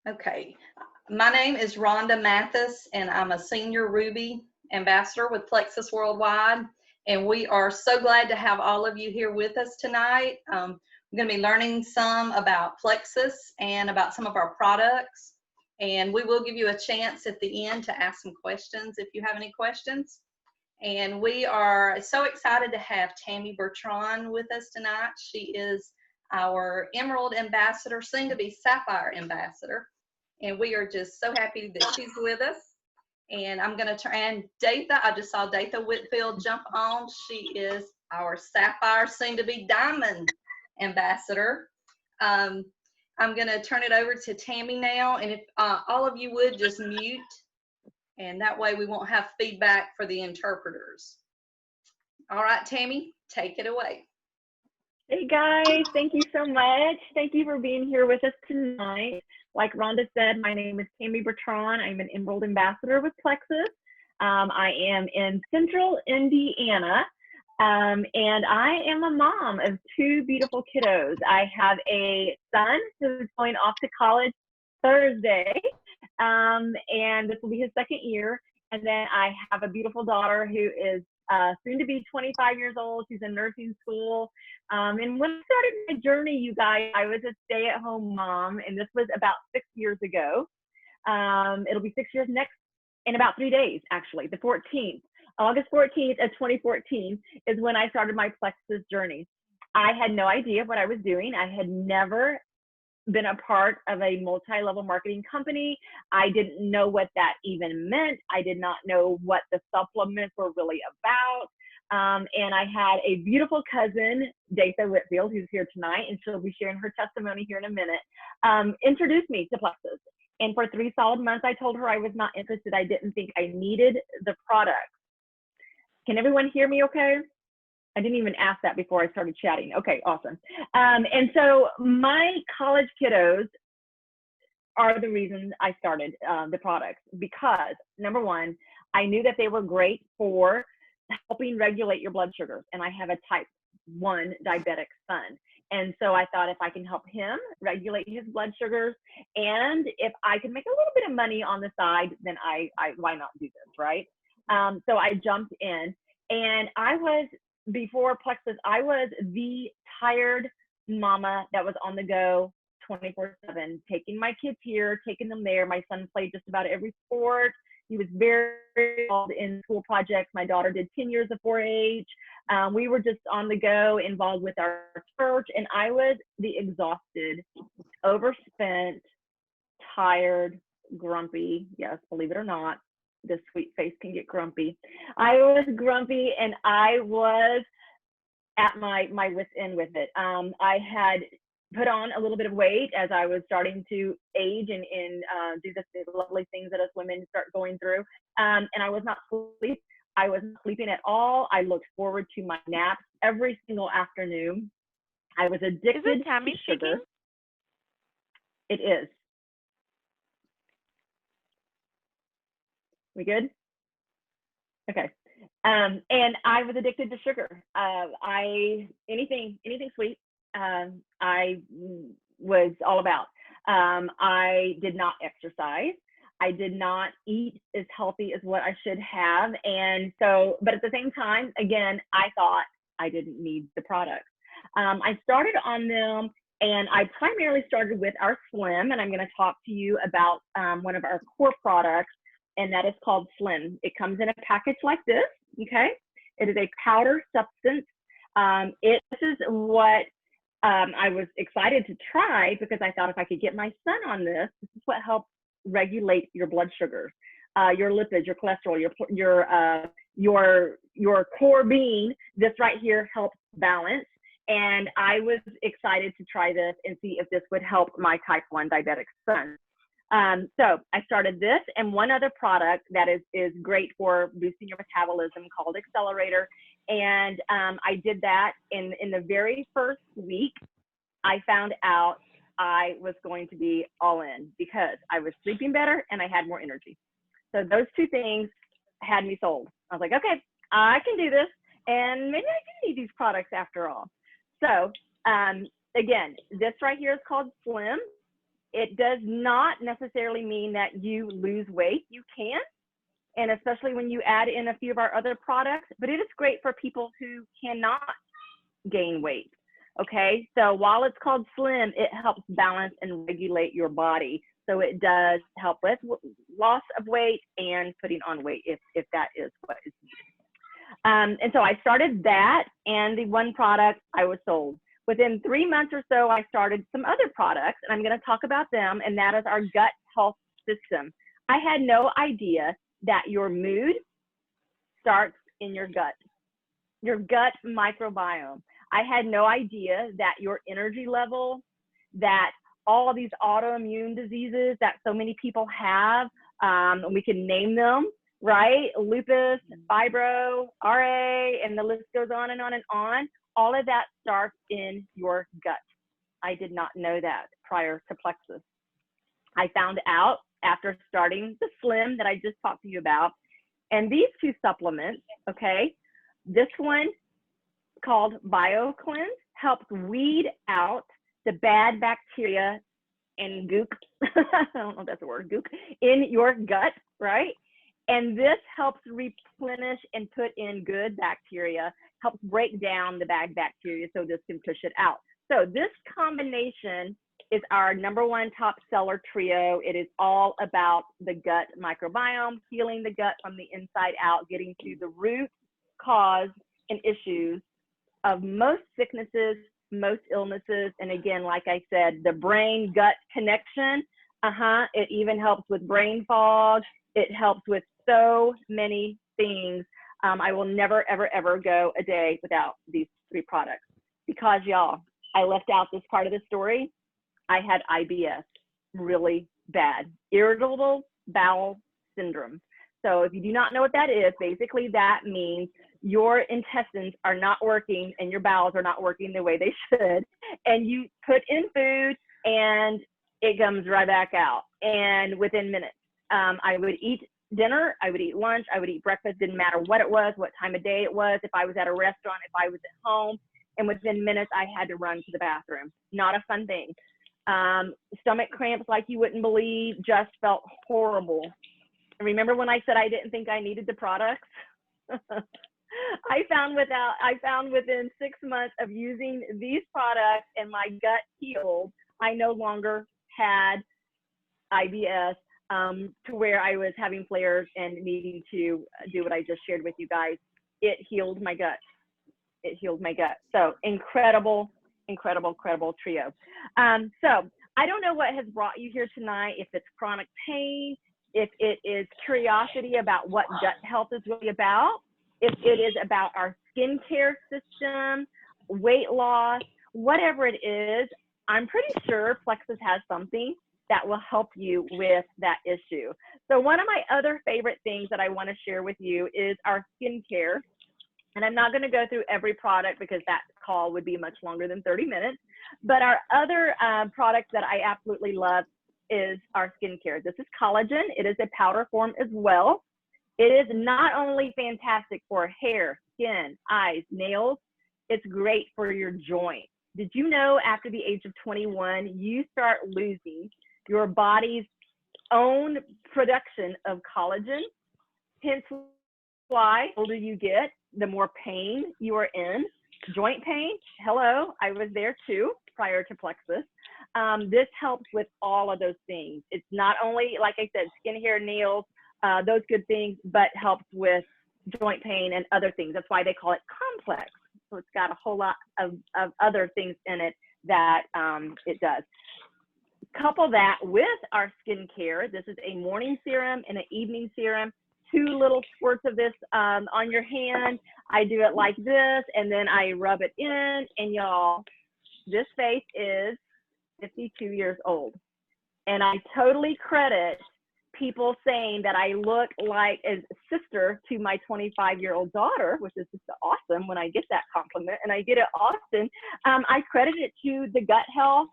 Okay, my name is Rhonda Mathis, and I'm a senior Ruby ambassador with Plexus Worldwide. And we are so glad to have all of you here with us tonight. We're going to be learning some about Plexus and about some of our products. And we will give you a chance at the end to ask some questions if you have any questions. And we are so excited to have Tammy Bertrand with us tonight. She is our Emerald Ambassador, soon to be Sapphire Ambassador. And we are just so happy that she's with us. And I'm going to turn Datha. I just saw Datha Whitfield jump on. She is our Sapphire, soon to be Diamond Ambassador. I'm going to turn it over to Tammy now. And if all of you would just mute, and that way we won't have feedback for the interpreters. All right, Tammy, take it away. Hey guys, thank you so much. Thank you for being here with us tonight. Like Rhonda said, my name is Tammy Bertrand. I'm an Emerald Ambassador with Plexus. I am in Central Indiana, and I am a mom of two beautiful kiddos. I have a son who's going off to college Thursday, and this will be his second year. And then I have a beautiful daughter who is soon to be 25 years old. She's in nursing school. And when I started my journey, you guys, I was a stay-at-home mom, and this was about 6 years ago. It'll be 6 years in about 3 days, actually, the 14th. August 14th of 2014 is when I started my Plexus journey. I had no idea what I was doing. I had never been a part of a multi-level marketing company. I didn't know what that even meant. I did not know what the supplements were really about. And I had a beautiful cousin, Datha Whitfield, who's here tonight, and she'll be sharing her testimony here in a minute, introduced me to Plexus. And for 3 solid months, I told her I was not interested. I didn't think I needed the product. Can everyone hear me okay? I didn't even ask that before I started chatting. Okay, awesome. And so my college kiddos are the reason I started the products, because number one, I knew that they were great for helping regulate your blood sugars. And I have a type 1 diabetic son. And so I thought if I can help him regulate his blood sugars, and if I can make a little bit of money on the side, then I why not do this, right? So I jumped in, and before Plexus, I was the tired mama that was on the go 24/7, taking my kids here, taking them there. My son played just about every sport. He was very involved in school projects. My daughter did 10 years of 4-H. We were just on the go, involved with our church, and I was the exhausted, overspent, tired, grumpy. Yes, believe it or not, this sweet face can get grumpy. I was grumpy, and I was at my wit's end with it. I had put on a little bit of weight as I was starting to age and do the lovely things that us women start going through. And I was not sleeping. I wasn't sleeping at all. I looked forward to my naps every single afternoon. I was addicted Is it Tammy to sugar. speaking? It is. We good? Okay. And I was addicted to sugar. Anything sweet, I was all about. I did not exercise. I did not eat as healthy as what I should have. And so, but at the same time, again, I thought I didn't need the products. I started on them, and I primarily started with our Slim, and I'm going to talk to you about one of our core products, and that is called Slim. It comes in a package like this, okay? It is a powder substance. This is what I was excited to try, because I thought if I could get my son on this is what helps regulate your blood sugars, your lipids, your cholesterol, your core being. This right here helps balance. And I was excited to try this and see if this would help my type 1 diabetic son. So I started this and one other product that is great for boosting your metabolism called Accelerator. And I did that in the very first week. I found out I was going to be all in, because I was sleeping better and I had more energy. So those two things had me sold. I was like, okay, I can do this, and maybe I do need these products after all. So again, this right here is called Slim. It does not necessarily mean that you lose weight. You can, and especially when you add in a few of our other products, but it is great for people who cannot gain weight. Okay, so while it's called Slim, it helps balance and regulate your body. So it does help with loss of weight and putting on weight if that is what is needed. And so I started that, and the one product I was sold. Within 3 months or so, I started some other products, and I'm going to talk about them, and that is our gut health system. I had no idea that your mood starts in your gut microbiome. I had no idea that your energy level, that all of these autoimmune diseases that so many people have, we can name them, right? Lupus, fibro, RA, and the list goes on and on and on. All of that starts in your gut. I did not know that prior to Plexus. I found out after starting the Slim that I just talked to you about. And these two supplements, okay, this one called BioCleanse helps weed out the bad bacteria and gook, I don't know if that's a word, gook, in your gut, right? And this helps replenish and put in good bacteria, helps break down the bad bacteria so this can push it out. So this combination is our #1 top seller trio. It is all about the gut microbiome, healing the gut from the inside out, getting to the root cause and issues of most sicknesses, most illnesses. And again, like I said, the brain gut connection, it even helps with brain fog. It helps with so many things. I will never, ever, ever go a day without these 3 products because, y'all, I left out this part of the story. I had IBS, really bad, irritable bowel syndrome. So if you do not know what that is, basically that means your intestines are not working and your bowels are not working the way they should. And you put in food and it comes right back out. And within minutes, I would eat dinner, I would eat lunch, I would eat breakfast, didn't matter what it was, what time of day it was, if I was at a restaurant, if I was at home, and within minutes I had to run to the bathroom. Not a fun thing. Stomach cramps like you wouldn't believe, just felt horrible. Remember when I said I didn't think I needed the products? I found within 6 months of using these products and my gut healed, I no longer had IBS to where I was having flares and needing to do what I just shared with you guys. It healed my gut. It healed my gut. So incredible, incredible, incredible trio. So I don't know what has brought you here tonight, if it's chronic pain, if it is curiosity about what gut health is really about, if it is about our skincare system, weight loss, whatever it is, I'm pretty sure Plexus has something that will help you with that issue. So one of my other favorite things that I want to share with you is our skincare. And I'm not going to go through every product because that call would be much longer than 30 minutes. But our other product that I absolutely love is our skincare. This is collagen. It is a powder form as well. It is not only fantastic for hair, skin, eyes, nails, it's great for your joints. Did you know after the age of 21, you start losing your body's own production of collagen? Hence why the older you get, the more pain you are in. Joint pain, hello, I was there too prior to Plexus. This helps with all of those things. It's not only, like I said, skin, hair, nails, those good things, but helps with joint pain and other things. That's why they call it complex. So it's got a whole lot of other things in it that it does. Couple that with our skincare. This is a morning serum and an evening serum. 2 little squirts of this on your hand. I do it like this, and then I rub it in, and y'all, this face is 52 years old. And I totally credit people saying that I look like a sister to my 25-year-old daughter, which is just awesome when I get that compliment, and I get it often. I credit it to the gut health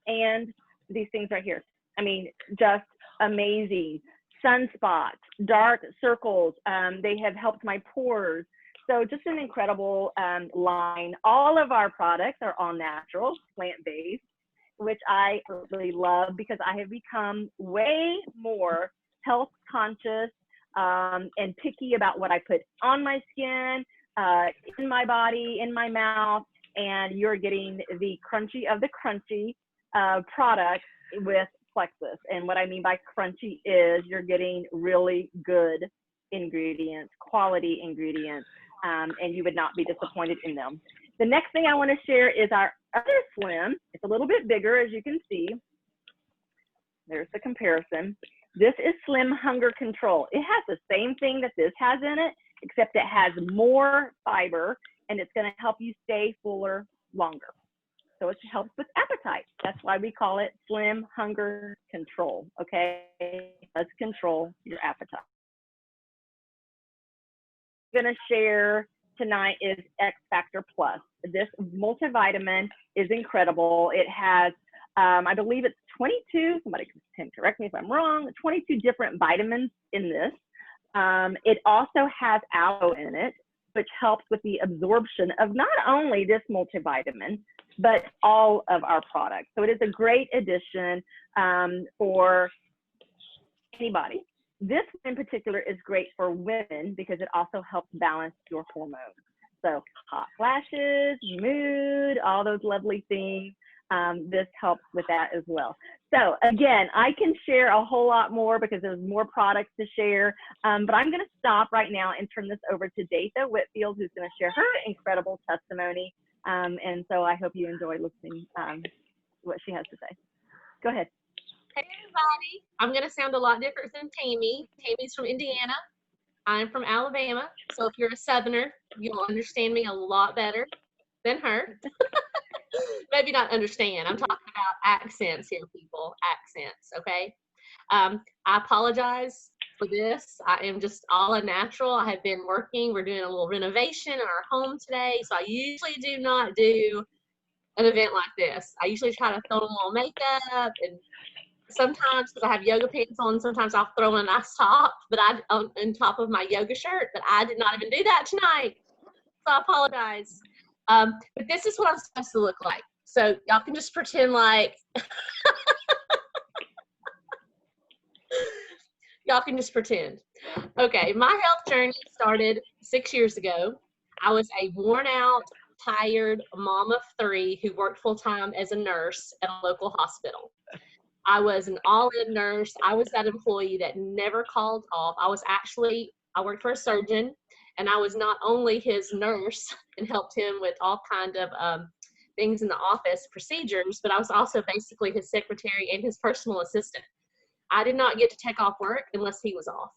and these things right here. I mean, just amazing. Sunspots, dark circles, they have helped my pores. So just an incredible line. All of our products are all natural, plant-based. which I really love because I have become way more health conscious and picky about what I put on my skin, in my body, in my mouth, and you're getting the crunchy of the crunchy product with Plexus. And what I mean by crunchy is you're getting really good ingredients, quality ingredients, and you would not be disappointed in them. The next thing I want to share is our other Slim. It's a little bit bigger, as you can see. There's the comparison. This is Slim Hunger Control. It has the same thing that this has in it, except it has more fiber, and it's going to help you stay fuller longer. So it helps with appetite. That's why we call it Slim Hunger Control, okay? Let's control your appetite. I'm going to share tonight is X Factor Plus. This multivitamin is incredible. It has, I believe it's 22, somebody can correct me if I'm wrong, 22 different vitamins in this. It also has aloe in it, which helps with the absorption of not only this multivitamin, but all of our products. So it is a great addition for anybody. This in particular is great for women because it also helps balance your hormones. So hot flashes, mood, all those lovely things. This helps with that as well. So again, I can share a whole lot more because there's more products to share, but I'm gonna stop right now and turn this over to Datha Whitfield, who's gonna share her incredible testimony. And so I hope you enjoy listening what she has to say. Go ahead. Hey everybody, I'm going to sound a lot different than Tammy. Tammy's from Indiana. I'm from Alabama. So if you're a Southerner, you'll understand me a lot better than her. Maybe not understand. I'm talking about accents here, people. Accents, okay? I apologize for this. I am just all a natural. I have been working. We're doing a little renovation in our home today. So I usually do not do an event like this. I usually try to throw on a little makeup, and sometimes because I have yoga pants on, sometimes I'll throw in a nice top, but on top of my yoga shirt, but I did not even do that tonight. So I apologize. But this is what I'm supposed to look like. So y'all can just pretend like, y'all can just pretend. Okay, my health journey started 6 years ago. I was a worn out, tired mom of 3 who worked full time as a nurse at a local hospital. I was an all-in nurse. I was that employee that never called off. I worked for a surgeon, and I was not only his nurse and helped him with all kind of things in the office, procedures, but I was also basically his secretary and his personal assistant. I did not get to take off work unless he was off.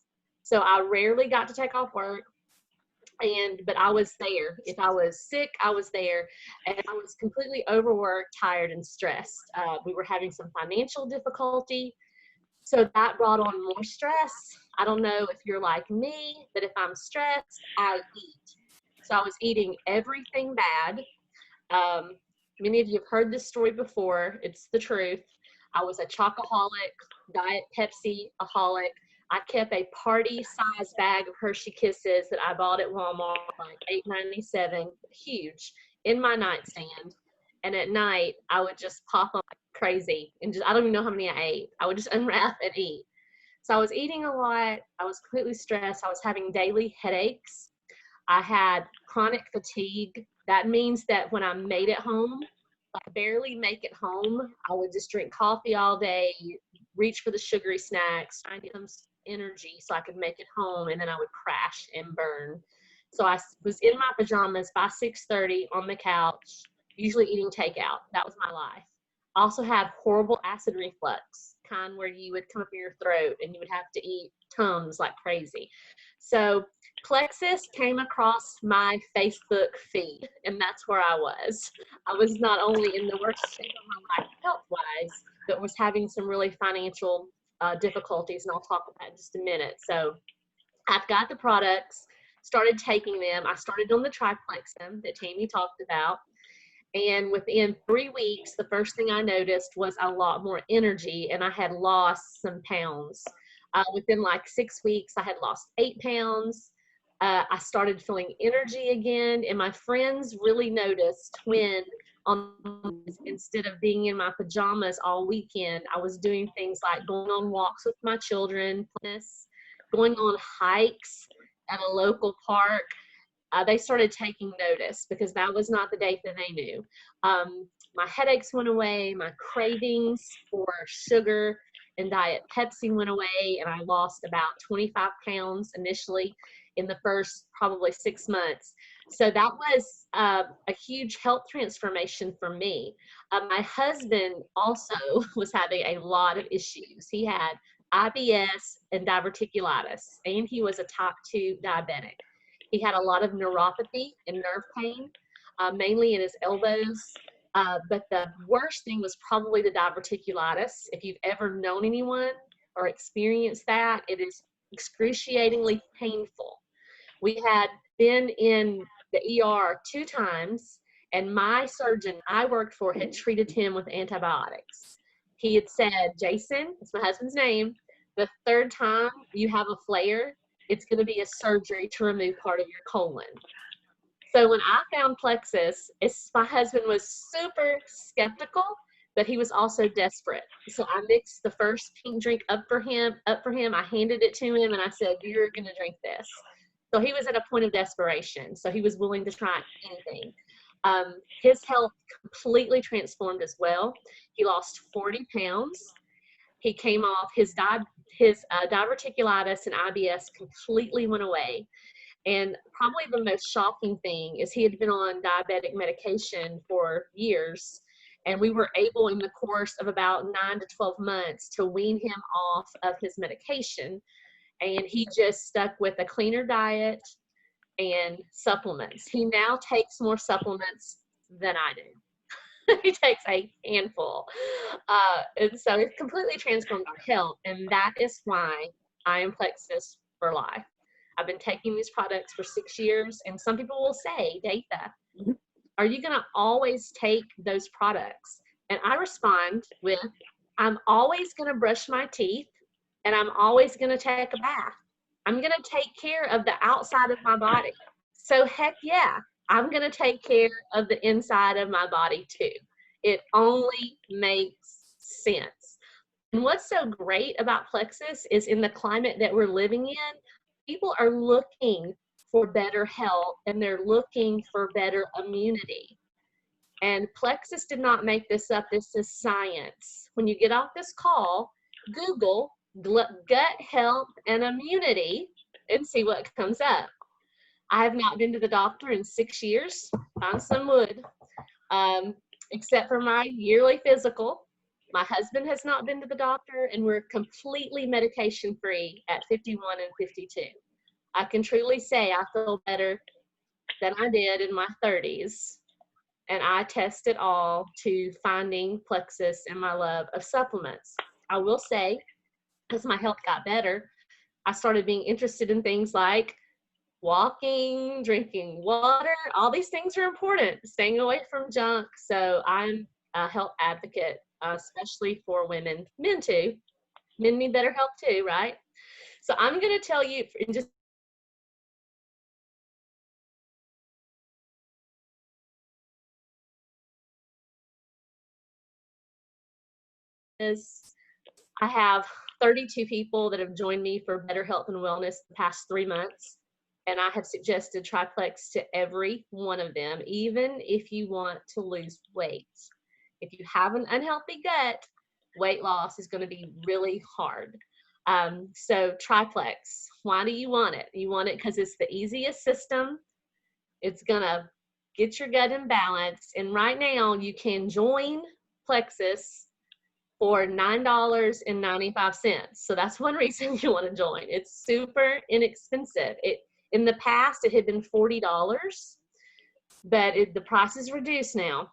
So I rarely got to take off work. But I was there. If I was sick, I was there, and I was completely overworked, tired, and stressed. We were having some financial difficulty, so that brought on more stress. I don't know if you're like me, but if I'm stressed, I eat. So I was eating everything bad. Many of you have heard this story before. It's the truth. I was a chocoholic, Diet Pepsi-aholic. I kept a party-size bag of Hershey Kisses that I bought at Walmart, like $8.97, huge, in my nightstand. And at night, I would just pop them like crazy. And I don't even know how many I ate. I would just unwrap and eat. So I was eating a lot. I was completely stressed. I was having daily headaches. I had chronic fatigue. That means that when I made it home, I barely make it home. I would just drink coffee all day, reach for the sugary snacks, trying to get some energy so I could make it home, and then I would crash and burn. So I was in my pajamas by 6:30 on the couch, usually eating takeout. That was my life. I also had horrible acid reflux, kind where you would come up in your throat and you would have to eat Tums like crazy. So Plexus came across my Facebook feed, and that's where I was. I was not only in the worst state of my life health-wise, but was having some really financial difficulties, and I'll talk about that in just a minute. So I've got the products, started taking them. I started on the Triplexum that Tammy talked about, and within 3 weeks, the first thing I noticed was a lot more energy, and I had lost some pounds. Within like 6 weeks, I had lost 8 pounds. I started feeling energy again, and my friends really noticed when on instead of being in my pajamas all weekend. I was doing things like going on walks with my children, going on hikes at a local park. They started taking notice because that was not the date that they knew. My headaches went away, my cravings for sugar and Diet Pepsi went away, and I lost about 25 pounds initially in the first probably 6 months. So that was a huge health transformation for me. My husband also was having a lot of issues. He had IBS and diverticulitis, and he was a type 2 diabetic. He had a lot of neuropathy and nerve pain, mainly in his elbows. But the worst thing was probably the diverticulitis. If you've ever known anyone or experienced that, it is excruciatingly painful. We had been in the ER 2 times, and my surgeon I worked for had treated him with antibiotics. He had said, Jason, it's my husband's name, the 3rd time you have a flare, it's going to be a surgery to remove part of your colon. So when I found Plexus, my husband was super skeptical, but he was also desperate. So I mixed the first pink drink up for him. I handed it to him and I said, you're going to drink this. So he was at a point of desperation. So he was willing to try anything. His health completely transformed as well. He lost 40 pounds. He came off his diverticulitis and IBS completely went away. And probably the most shocking thing is he had been on diabetic medication for years, and we were able in the course of about 9 to 12 months to wean him off of his medication. And he just stuck with a cleaner diet and supplements. He now takes more supplements than I do. He takes a handful. And so it's completely transformed our health. And that is why I am Plexus for life. I've been taking these products for 6 years. And some people will say, Datha, are you going to always take those products? And I respond with, I'm always going to brush my teeth and I'm always going to take a bath. I'm going to take care of the outside of my body. So heck yeah, I'm going to take care of the inside of my body too. It only makes sense. And what's so great about Plexus is in the climate that we're living in, people are looking for better health and they're looking for better immunity. And Plexus did not make this up. This is science. When you get off this call, Google gut health and immunity and see what comes up. I have not been to the doctor in 6 years, on some wood, except for my yearly physical. My husband has not been to the doctor, and we're completely medication free at 51 and 52. I can truly say I feel better than I did in my 30s. And I test it all to finding Plexus and my love of supplements. I will say, as my health got better, I started being interested in things like walking, drinking water. All these things are important, staying away from junk. So I'm a health advocate, especially for women, men too. Men need better health too, right? So I'm going to tell you in just I have 32 people that have joined me for better health and wellness the past 3 months. And I have suggested Triplex to every one of them, even if you want to lose weight. If you have an unhealthy gut, weight loss is going to be really hard. So Triplex, why do you want it? You want it because it's the easiest system. It's going to get your gut in balance. And right now you can join Plexus for $9.95. So that's one reason you want to join. It's super inexpensive. In the past, it had been $40, but the price is reduced now.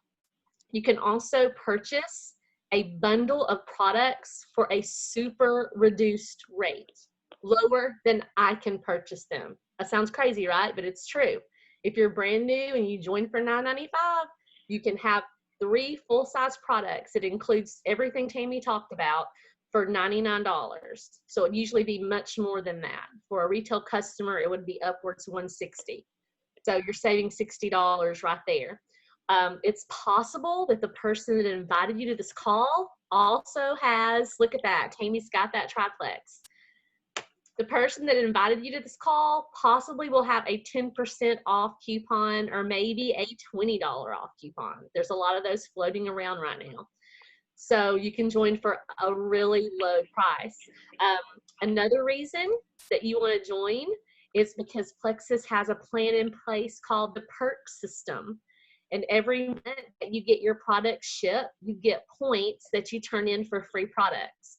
You can also purchase a bundle of products for a super reduced rate, lower than I can purchase them. That sounds crazy, right? But it's true. If you're brand new and you join for $9.95, you can have 3 full-size products. It includes everything Tammy talked about for $99. So it'd usually be much more than that. For a retail customer, it would be upwards of $160. So you're saving $60 right there. It's possible that the person that invited you to this call also has, look at that, Tammy's got that triplex. The person that invited you to this call possibly will have a 10% off coupon or maybe a $20 off coupon. There's a lot of those floating around right now. So you can join for a really low price. Another reason that you want to join is because Plexus has a plan in place called the Perk System. And every month that you get your product shipped, you get points that you turn in for free products.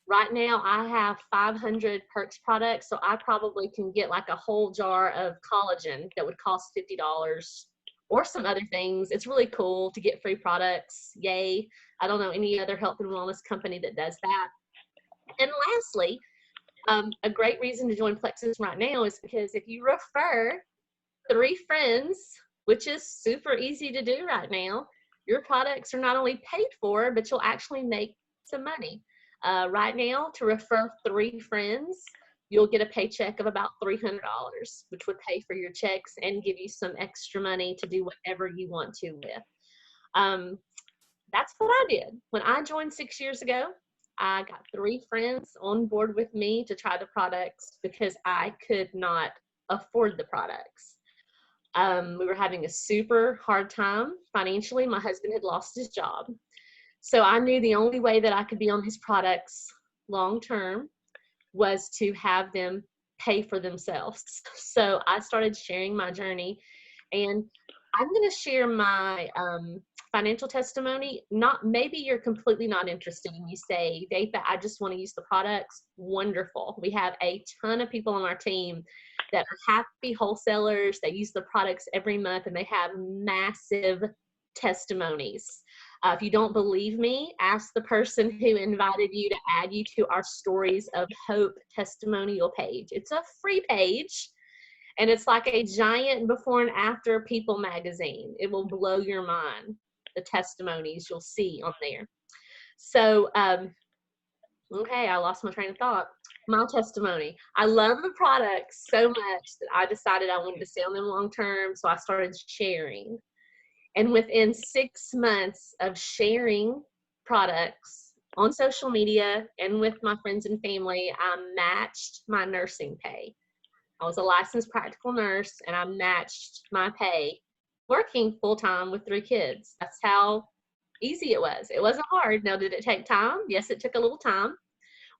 Right now, I have 500 Perks products, so I probably can get like a whole jar of collagen that would cost $50 or some other things. It's really cool to get free products. Yay. I don't know any other health and wellness company that does that. And lastly, a great reason to join Plexus right now is because if you refer 3 friends, which is super easy to do right now, your products are not only paid for, but you'll actually make some money. Right now, to refer 3 friends, you'll get a paycheck of about $300, which would pay for your checks and give you some extra money to do whatever you want to with. That's what I did. When I joined 6 years ago, I got 3 friends on board with me to try the products because I could not afford the products. We were having a super hard time financially. My husband had lost his job. So I knew the only way that I could be on these products long term was to have them pay for themselves. So I started sharing my journey, and I'm going to share my financial testimony. Maybe you're completely not interested and you say, Datha, I just want to use the products. Wonderful. We have a ton of people on our team that are happy wholesalers. They use the products every month and they have massive testimonies. If you don't believe me, ask the person who invited you to add you to our Stories of Hope testimonial page. It's a free page, and it's like a giant before and after People magazine. It will blow your mind, the testimonies you'll see on there. So, okay, I lost my train of thought. My testimony. I love the products so much that I decided I wanted to stay on them long term, so I started sharing. And within 6 months of sharing products on social media and with my friends and family, I matched my nursing pay. I was a licensed practical nurse, and I matched my pay working full-time with 3 kids. That's how easy it was. It wasn't hard. Now, did it take time? Yes, it took a little time.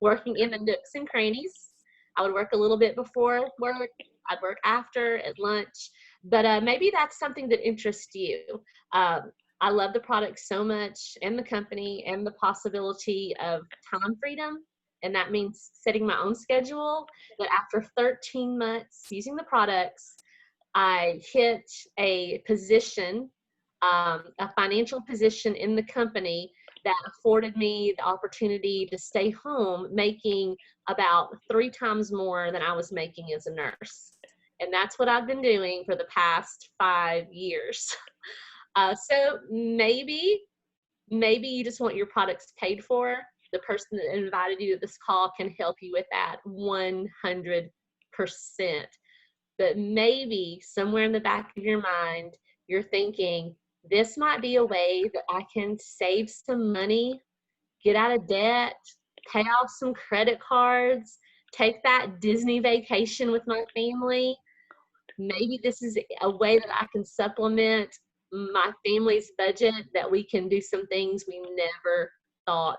Working in the nooks and crannies. I would work a little bit before work. I'd work after, at lunch. But maybe that's something that interests you. I love the product so much, and the company, and the possibility of time freedom. And that means setting my own schedule. That after 13 months using the products, I hit a position, a financial position in the company that afforded me the opportunity to stay home making about 3 times more than I was making as a nurse. And that's what I've been doing for the past 5 years. So maybe you just want your products paid for. The person that invited you to this call can help you with that 100%. But maybe somewhere in the back of your mind, you're thinking, this might be a way that I can save some money, get out of debt, pay off some credit cards, take that Disney vacation with my family. Maybe this is a way that I can supplement my family's budget, that we can do some things we never thought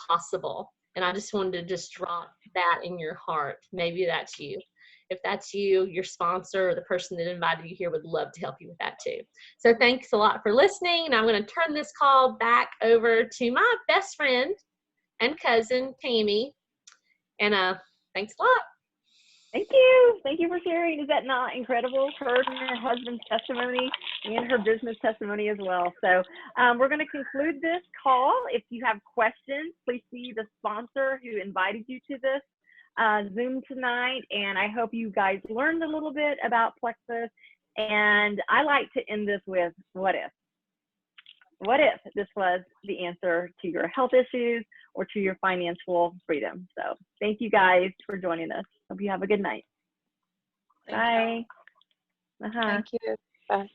possible. And I just wanted to drop that in your heart. Maybe that's you. If that's you, your sponsor or the person that invited you here would love to help you with that too. So thanks a lot for listening. And I'm going to turn this call back over to my best friend and cousin, Tammy. And thanks a lot. Thank you. Thank you for sharing. Is that not incredible? Her and her husband's testimony and her business testimony as well. So we're going to conclude this call. If you have questions, please see the sponsor who invited you to this Zoom tonight. And I hope you guys learned a little bit about Plexus. And I like to end this with, what if? What if this was the answer to your health issues or to your financial freedom? So thank you guys for joining us. Hope you have a good night. Bye. Thank you. Bye.